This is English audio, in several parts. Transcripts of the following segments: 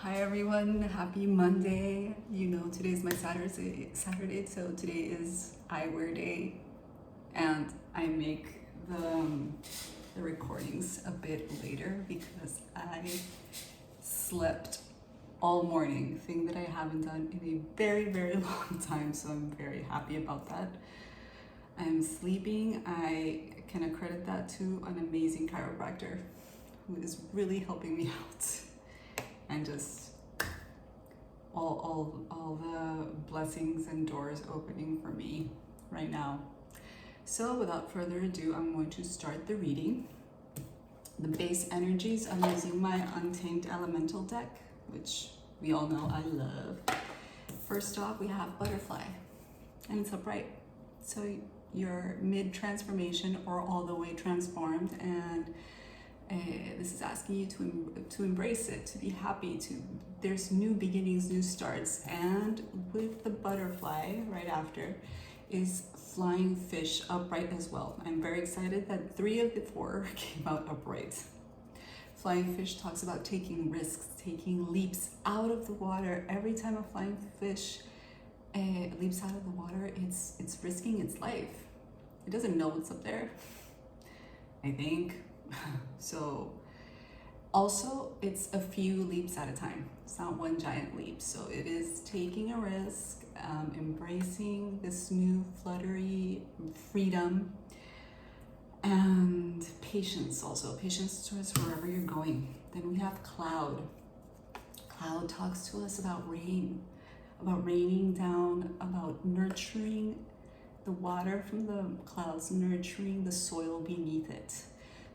Hi everyone, happy Monday. You know, today's my Saturday, so today is I wear day and I make the recordings a bit later because I slept all morning, thing that I haven't done in a very, very long time, so I'm very happy about that. I'm sleeping. I can accredit that to an amazing chiropractor who is really helping me out and just all the blessings and doors opening for me right now. So without further ado, I'm going to start the reading. The base energies, I'm using my Untamed Elemental deck, which we all know I love. First off, we have Butterfly, and it's upright. So you're mid-transformation or all the way transformed, and this is asking you to embrace it, to be happy, there's new beginnings, new starts. And with the butterfly right after is flying fish upright as well. I'm very excited that 3 of the 4 came out upright. Flying fish talks about taking risks, taking leaps out of the water. Every time a flying fish leaps out of the water, it's risking its life. It doesn't know what's up there, I think. So also it's a few leaps at a time. It's not one giant leap. So it is taking a risk, embracing this new fluttery freedom, and patience also. Patience towards wherever you're going. Then we have cloud. Cloud talks to us about rain, about raining down, about nurturing the water from the clouds, nurturing the soil beneath it.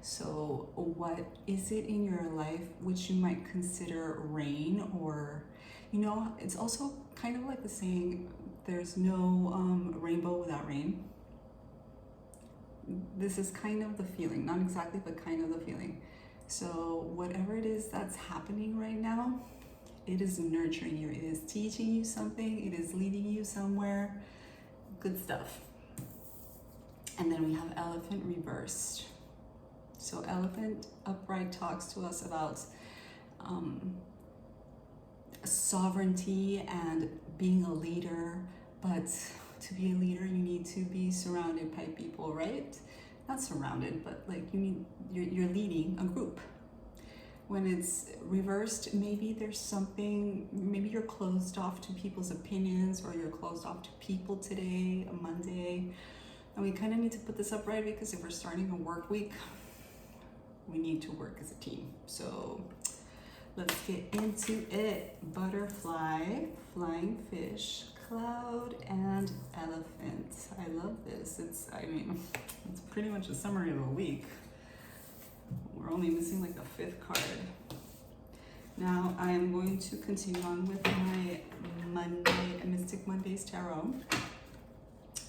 So what is it in your life which you might consider rain? Or, you know, it's also kind of like the saying, there's no rainbow without rain. This is kind of the feeling, not exactly, but kind of the feeling. So whatever it is that's happening right now, it is nurturing you, it is teaching you something, it is leading you somewhere. Good stuff. And then we have elephant reversed. So elephant upright talks to us about sovereignty and being a leader, but to be a leader you need to be surrounded by people, right? Not surrounded, but like you're leading a group. When it's reversed, maybe there's something, maybe you're closed off to people's opinions, or you're closed off to people today, a Monday. And we kind of need to put this up right, because if we're starting a work week, we need to work as a team. So let's get into it. Butterfly, flying fish, cloud, and elephant. I love this. It's pretty much a summary of a week. We're only missing like the 5th card. Now I am going to continue on with my Mystic Mondays Tarot,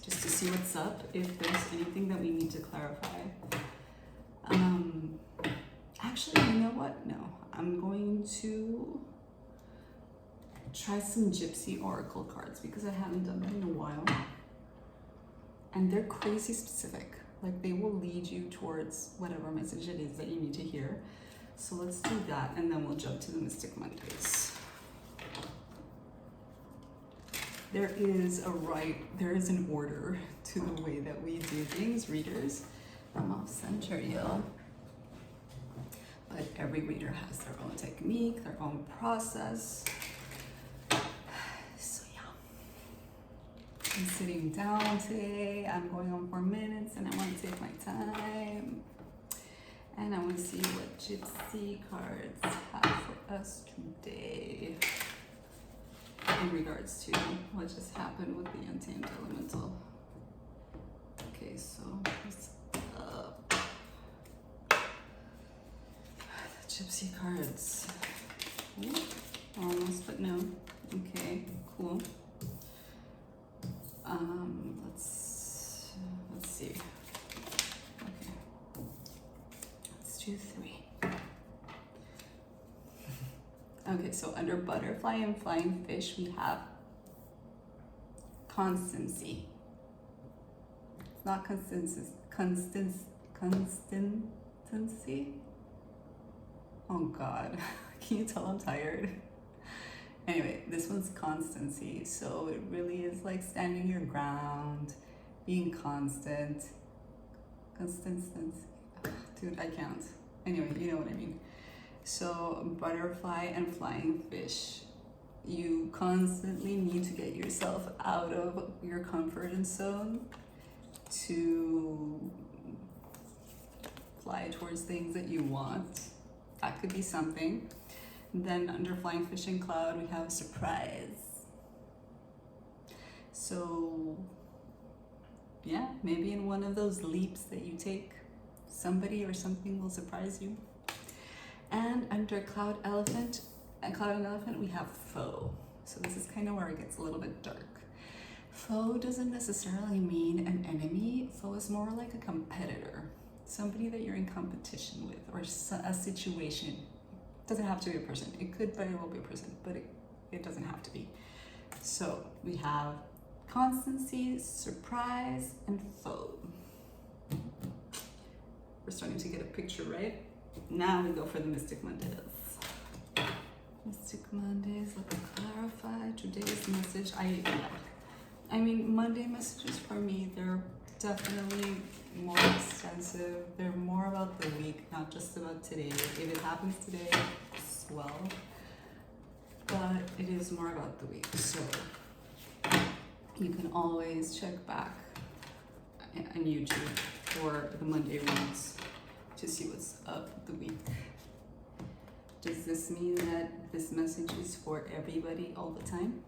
just to see what's up, if there's anything that we need to clarify. Actually, you know what? No, I'm going to try some Gypsy Oracle cards, because I haven't done that in a while. And they're crazy specific. Like, they will lead you towards whatever message it is that you need to hear. So let's do that, and then we'll jump to the Mystic Mondays. There is an order to the way that we do things, readers. I'm off center, y'all. But every reader has their own technique, their own process. So yeah, I'm sitting down today. I'm going on 4 minutes, and I want to take my time. And I want to see what Gypsy cards have for us today in regards to what just happened with the Untamed Elemental. Okay, so what's up? Gypsy cards. Ooh, almost, but no. Okay, cool. Let's see. Okay, let's do 3. Okay, so under butterfly and flying fish, we have constancy. It's not consistency. Oh God, can you tell I'm tired? Anyway, this one's constancy. So it really is like standing your ground, being constant. Consistency. Dude, I can't. Anyway, you know what I mean. So butterfly and flying fish. You constantly need to get yourself out of your comfort zone to fly towards things that you want. That could be something. Then under flying fish and cloud, we have surprise. So yeah, maybe in one of those leaps that you take, somebody or something will surprise you. And under cloud and elephant, we have foe. So this is kind of where it gets a little bit dark. Foe doesn't necessarily mean an enemy. Foe is more like a competitor, somebody that you're in competition with, or a situation. It doesn't have to be a person. It could very well be a person, but it doesn't have to be. So we have constancy, surprise, and foe. We're starting to get a picture, right? Now we go for the Mystic Mondays. Mystic Mondays, let me clarify today's message. I mean, Monday messages for me, they're definitely more extensive. They're more about the week, not just about today. If it happens today, swell. But it is more about the week. So you can always check back on YouTube for the Monday reads to see what's up the week. Does this mean that this message is for everybody all the time?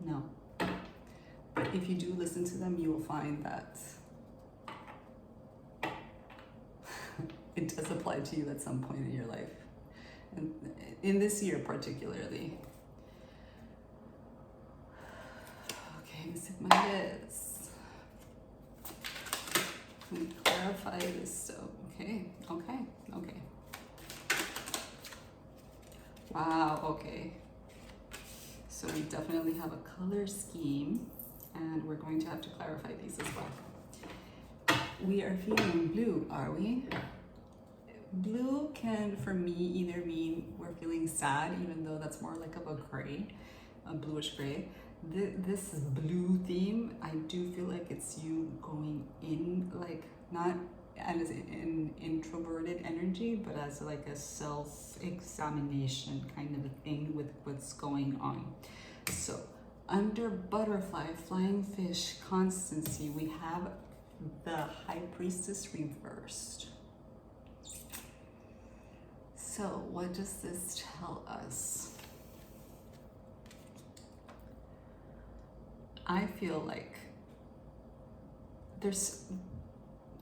No. But if you do listen to them, you will find that it does apply to you at some point in your life. And in this year particularly. Okay, Mystic Mondays. Let me clarify this. So, okay. Wow, okay. So we definitely have a color scheme, and we're going to have to clarify these as well. We are feeling blue, are we? Blue can, for me, either mean we're feeling sad, even though that's more like of a gray, a bluish gray. This blue theme, I do feel like it's you going in, like not as an introverted energy, but as like a self-examination kind of a thing with what's going on. So under butterfly, flying fish, constancy, we have the High Priestess reversed. So what does this tell us? I feel like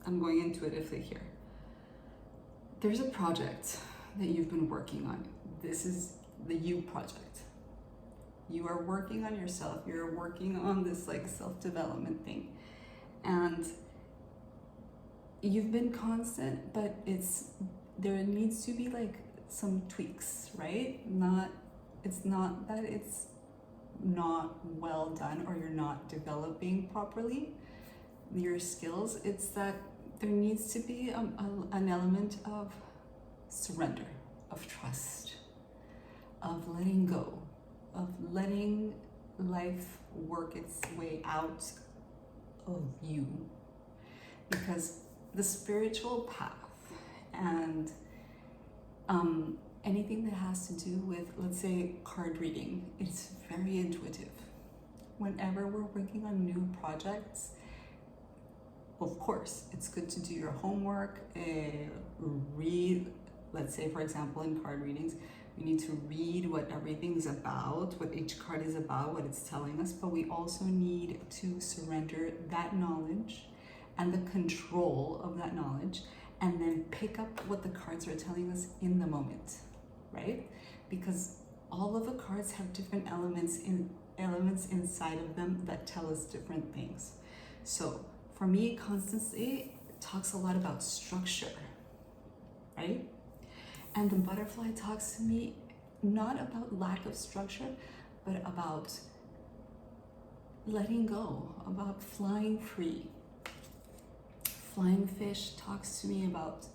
I'm going intuitively here. There's a project that you've been working on. This is the you project. You are working on yourself. You're working on this like self-development thing. And you've been constant, but there needs to be like some tweaks, right? It's not that it's not well done or you're not developing properly your skills. It's that there needs to be an element of surrender, of trust, of letting go, of letting life work its way out of you. Because the spiritual path and anything that has to do with, let's say, card reading, it's very intuitive. Whenever we're working on new projects, of course, it's good to do your homework, read, let's say, for example, in card readings, we need to read what everything's about, what each card is about, what it's telling us, but we also need to surrender that knowledge and the control of that knowledge, and then pick up what the cards are telling us in the moment, right? Because all of the cards have different elements inside of them that tell us different things. So for me, constancy talks a lot about structure, right? And the butterfly talks to me not about lack of structure, but about letting go, about flying free. Flying fish talks to me about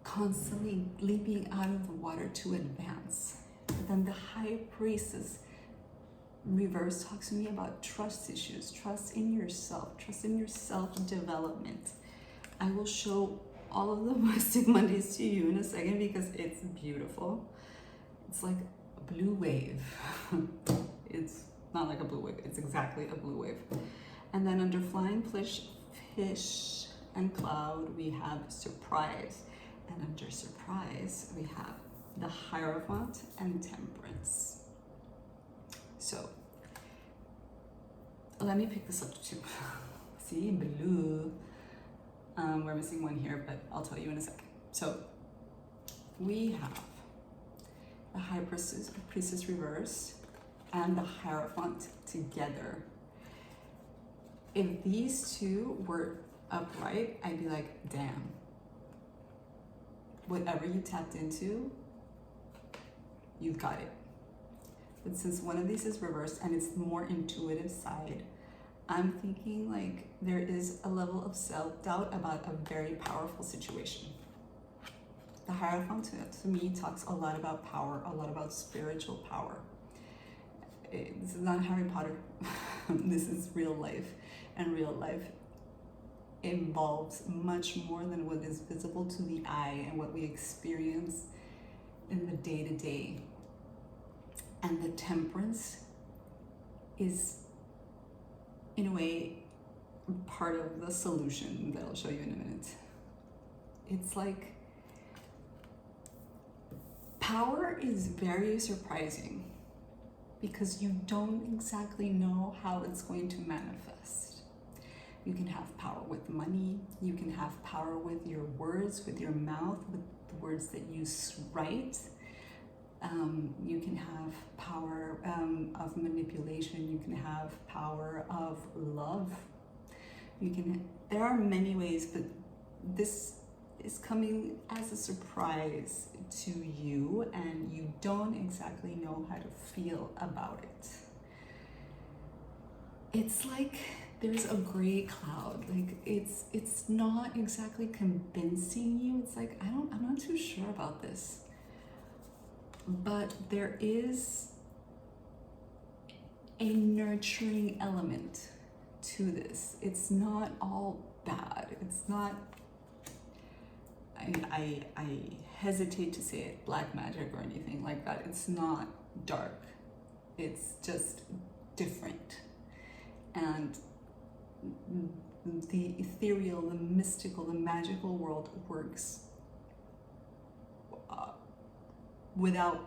constantly leaping out of the water to advance, Then the High Priestess reverse talks to me about trust issues, trust in yourself, trust in your self-development. I will show all of the Mystic Mondays to you in a second because it's beautiful. It's like a blue wave. It's not like a blue wave, it's exactly a blue wave. And then under Flying Fish and Cloud, we have Surprise. And under Surprise, we have the Hierophant and Temperance. So, let me pick this up too. See, blue. We're missing one here, but I'll tell you in a second. So, we have the High Priestess reversed and the Hierophant together. If these two were upright, I'd be like, damn. Whatever you tapped into, you've got it. But since one of these is reversed and it's the more intuitive side, I'm thinking like there is a level of self-doubt about a very powerful situation. The Hierophant to me talks a lot about power, a lot about spiritual power. This is not Harry Potter. This is real life. And real life involves much more than what is visible to the eye and what we experience in the day-to-day. And the Temperance is, in a way, part of the solution that I'll show you in a minute. It's like power is very surprising because you don't exactly know how it's going to manifest. You can have power with money, you can have power with your words, with your mouth, with the words that you write. You can have power of manipulation, you can have power of love. There are many ways, but this is coming as a surprise to you and you don't exactly know how to feel about it. It's like there's a gray cloud, like it's not exactly convincing you. It's like, I'm not too sure about this. But there is a nurturing element to this. It's not all bad. It's not, I hesitate to say it, black magic or anything like that. It's not dark. It's just different. And the ethereal, the mystical, the magical world works without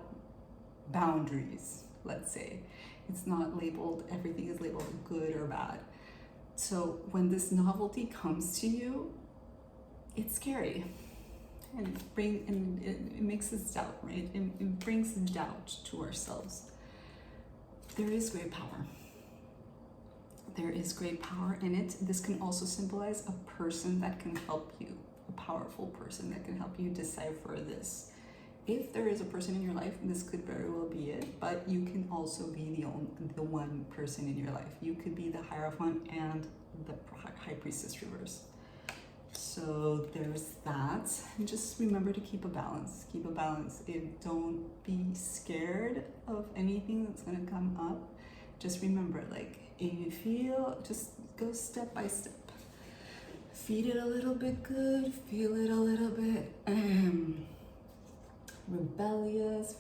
boundaries, let's say. It's not labeled, everything is labeled good or bad. So when this novelty comes to you, it's scary. And it makes us doubt, right? It brings doubt to ourselves. There is great power. There is great power in it. This can also symbolize a person that can help you, a powerful person that can help you decipher this. If there is a person in your life, this could very well be it, but you can also be the one person in your life. You could be the Hierophant and the High Priestess reverse. So there's that. And just remember to keep a balance. Keep a balance. Don't be scared of anything that's going to come up. Just remember, like, if you feel, just go step by step. Feed it a little bit good, feel it a little bit rebellious,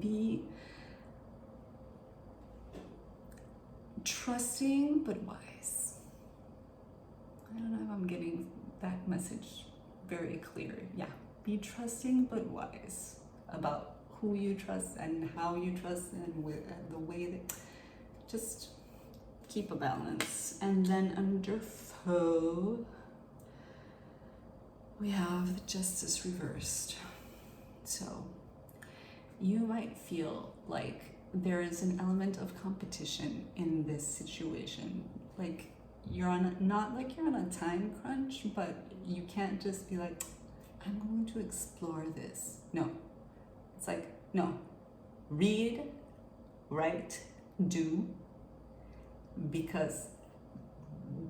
be trusting but wise. I don't know if I'm getting that message very clear. Yeah, be trusting but wise about who you trust and how you trust and with the way that, just keep a balance. And then under foe, we have the Justice reversed. So you might feel like there is an element of competition in this situation. Like you're on, not like you're on a time crunch, but you can't just be like, I'm going to explore this. No, it's like, no, read, write, do, because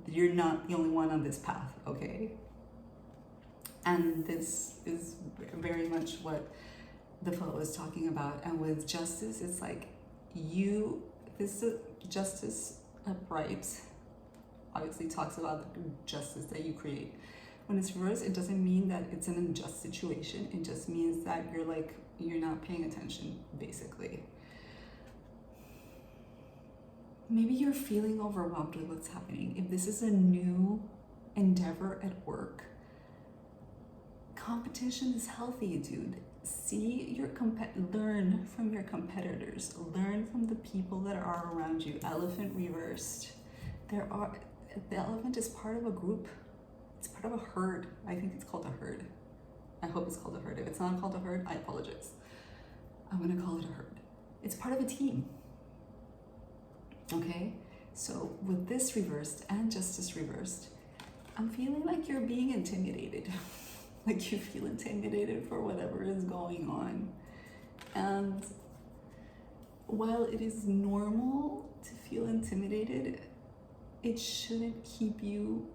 you're not the only one on this path, okay? And this is very much what the flow is talking about. And with justice, it's like this is justice upright, obviously talks about the justice that you create. When it's reversed, it doesn't mean that it's an unjust situation. It just means that you're not paying attention, basically. Maybe you're feeling overwhelmed with what's happening. If this is a new endeavor at work, competition is healthy, dude. Learn from your competitors. Learn from the people that are around you. Elephant reversed. The elephant is part of a group. It's part of a herd. I think it's called a herd. I hope it's called a herd. If it's not called a herd, I apologize. I'm gonna call it a herd. It's part of a team. Okay? So with this reversed and justice reversed, I'm feeling like you're being intimidated. Like you feel intimidated for whatever is going on. And while it is normal to feel intimidated, it shouldn't keep you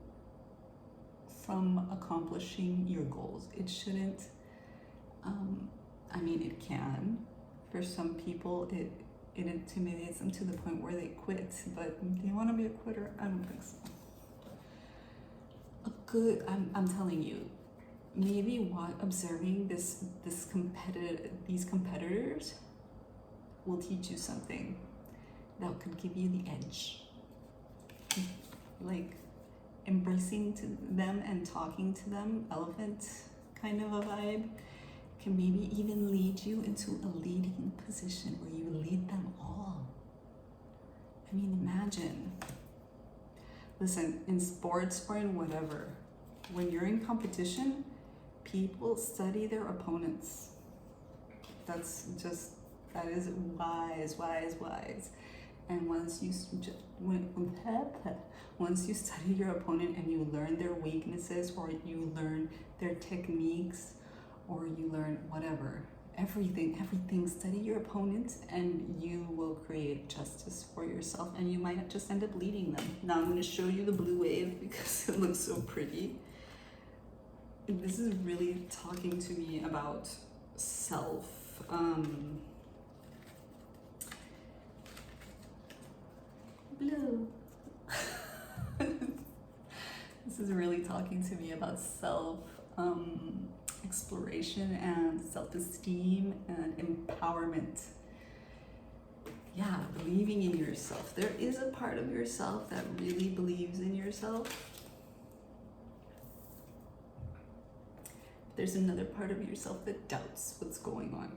from accomplishing your goals. It shouldn't, it can. For some people, it intimidates them to the point where they quit. But do you want to be a quitter? I don't think so. I'm telling you, maybe observing these competitors will teach you something that could give you the edge. Like embracing to them and talking to them, elephant kind of a vibe, can maybe even lead you into a leading position where you lead them all. I mean, imagine. Listen, in sports or in whatever, when you're in competition, people study their opponents. That is wise. And once you study your opponent and you learn their weaknesses, or you learn their techniques, or you learn whatever, everything, study your opponent and you will create justice for yourself, and you might just end up leading them. Now I'm going to show you the blue wave because it looks so pretty. This is really talking to me about self. Blue. This is really talking to me about self exploration and self-esteem and empowerment. Yeah, believing in yourself. There is a part of yourself that really believes in yourself. There's another part of yourself that doubts what's going on.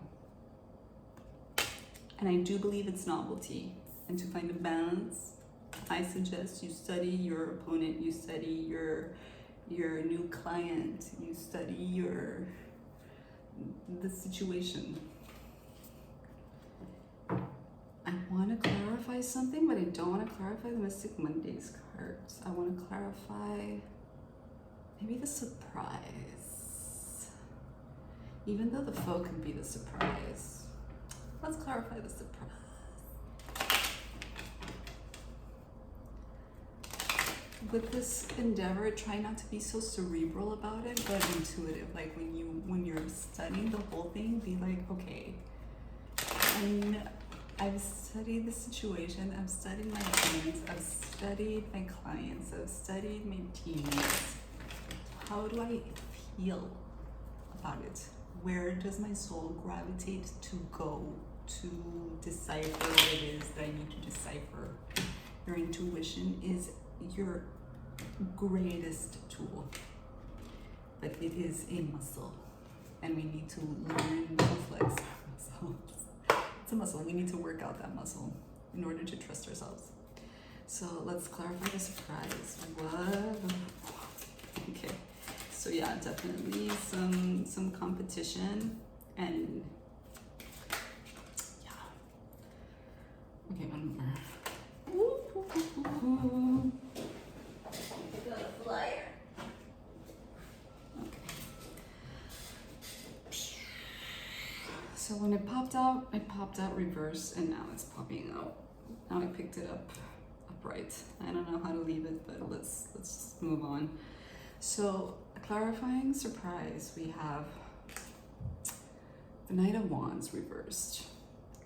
And I do believe it's novelty. And to find a balance, I suggest you study your opponent, you study your new client, you study the situation. I want to clarify something, but I don't want to clarify the Mystic Mondays cards. I want to clarify maybe the surprise. Even though the foe can be the surprise, let's clarify the surprise. With this endeavor, try not to be so cerebral about it, but intuitive. Like when you're studying the whole thing, be like, okay, I've studied the situation, I've studied my opponents, I've studied my clients, I've studied my teammates. How do I feel about it? Where does my soul gravitate to go to decipher what it is that I need to decipher? Your intuition is your greatest tool, but it is a muscle, and we need to learn to flex our muscles. It's a muscle. We need to work out that muscle in order to trust ourselves. So let's clarify the surprise. What? Okay. So yeah, definitely some competition, and yeah. Okay, one more. I got a flyer. Okay. So when it popped out reverse, and now it's popping out. Now I picked it up upright. I don't know how to leave it, but let's move on. So clarifying surprise, we have Knight of Wands reversed.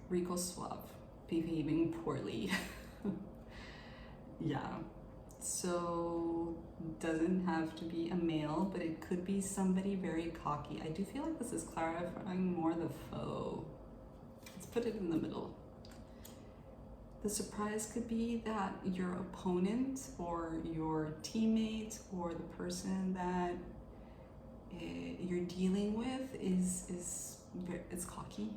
Rico Suave, behaving poorly. Yeah. So doesn't have to be a male, but it could be somebody very cocky. I do feel like this is clarifying more the foe. Let's put it in the middle. The surprise could be that your opponent or your teammate or the person that you're dealing with is cocky.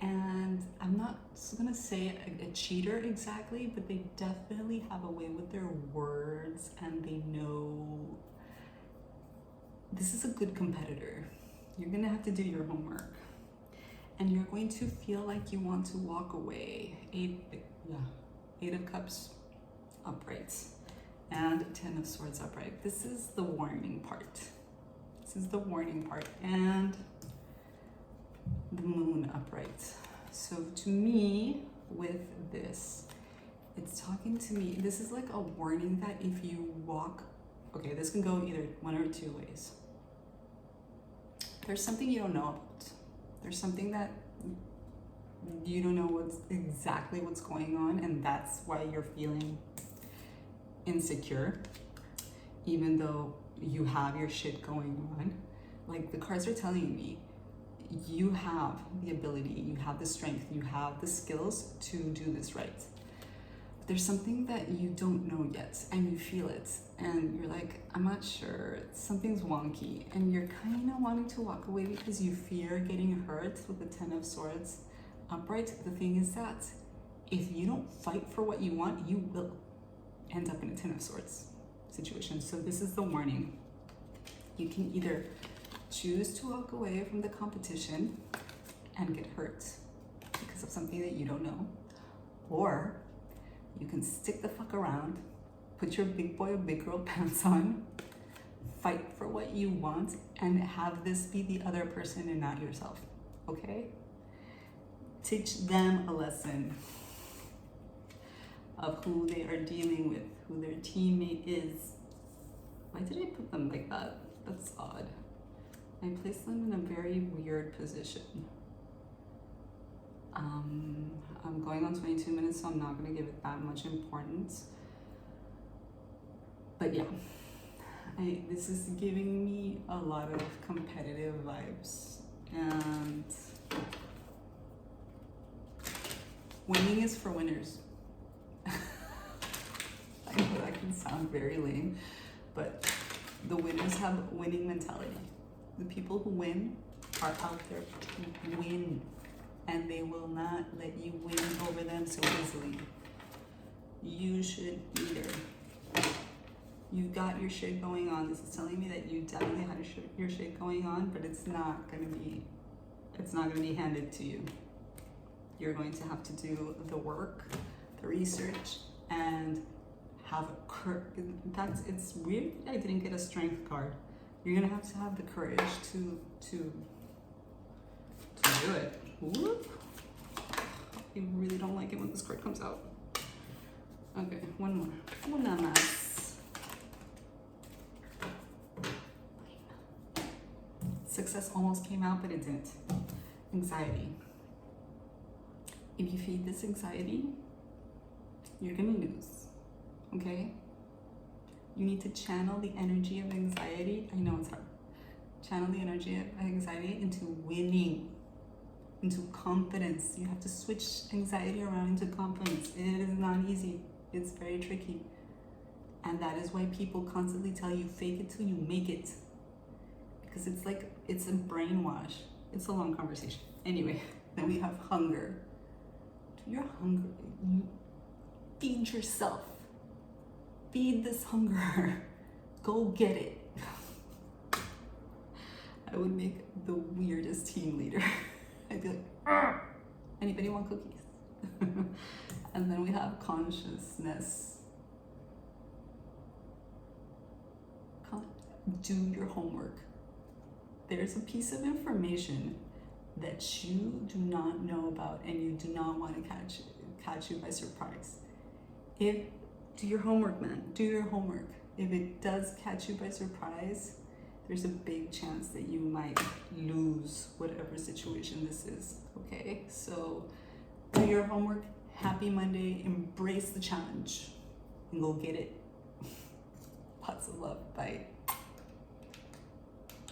And I'm not gonna say a cheater exactly, but they definitely have a way with their words, and they know this is a good competitor. You're gonna have to do your homework, and you're going to feel like you want to walk away. Eight of Cups upright and 10 of Swords upright. This is the warning part. And the Moon upright. So to me, with this, it's talking to me, this is like a warning that if you walk, okay, this can go either one or two ways. There's something you don't know about. There's something that you don't know exactly what's going on, and that's why you're feeling insecure, even though you have your shit going on. Like, the cards are telling me you have the ability, you have the strength, you have the skills to do this right. But there's something that you don't know yet, and you feel it, and you're like, I'm not sure, something's wonky, and you're kind of wanting to walk away because you fear getting hurt with the 10 of Swords upright. The thing is that if you don't fight for what you want, you will end up in a 10 of Swords situation. So this is the warning. You can either choose to walk away from the competition and get hurt because of something that you don't know, or you can stick the fuck around, put your big boy or big girl pants on, fight for what you want, and have this be the other person and not yourself, okay? Teach them a lesson of who they are dealing with, who their teammate is. Why did I put them like that? That's odd. I placed them in a very weird position. I'm going on 22 minutes, so I'm not going to give it that much importance. But yeah, this is giving me a lot of competitive vibes. And winning is for winners. I know that can sound very lame, but the winners have winning mentality. The people who win are out there to win, and they will not let you win over them so easily. You should either. You got your shit going on. This is telling me that you definitely had your shit going on, but it's not gonna be handed to you. You're going to have to do the work, the research, and have it's weird I didn't get a strength card. You're gonna have the courage to do it. Whoop. I really don't like it when this card comes out. Okay, one more. Una más. Success almost came out, but it didn't. Anxiety. If you feed this anxiety, you're gonna lose, okay? You need to channel the energy of anxiety. I know it's hard. Channel the energy of anxiety into winning, into confidence. You have to switch anxiety around into confidence. It is not easy. It's very tricky. And that is why people constantly tell you, fake it till you make it. Because it's like, it's a brainwash. It's a long conversation. Anyway, then we have hunger. You're hungry. You feed yourself. Feed this hunger. Go get it. I would make the weirdest team leader. I'd be like, anybody want cookies? And then we have consciousness. Do your homework. There's a piece of information that you do not know about, and you do not want to catch you by surprise. Do your homework, man. Do your homework. If it does catch you by surprise, there's a big chance that you might lose whatever situation this is. Okay, so do your homework. Happy Monday. Embrace the challenge and go get it. Lots of love. Bye.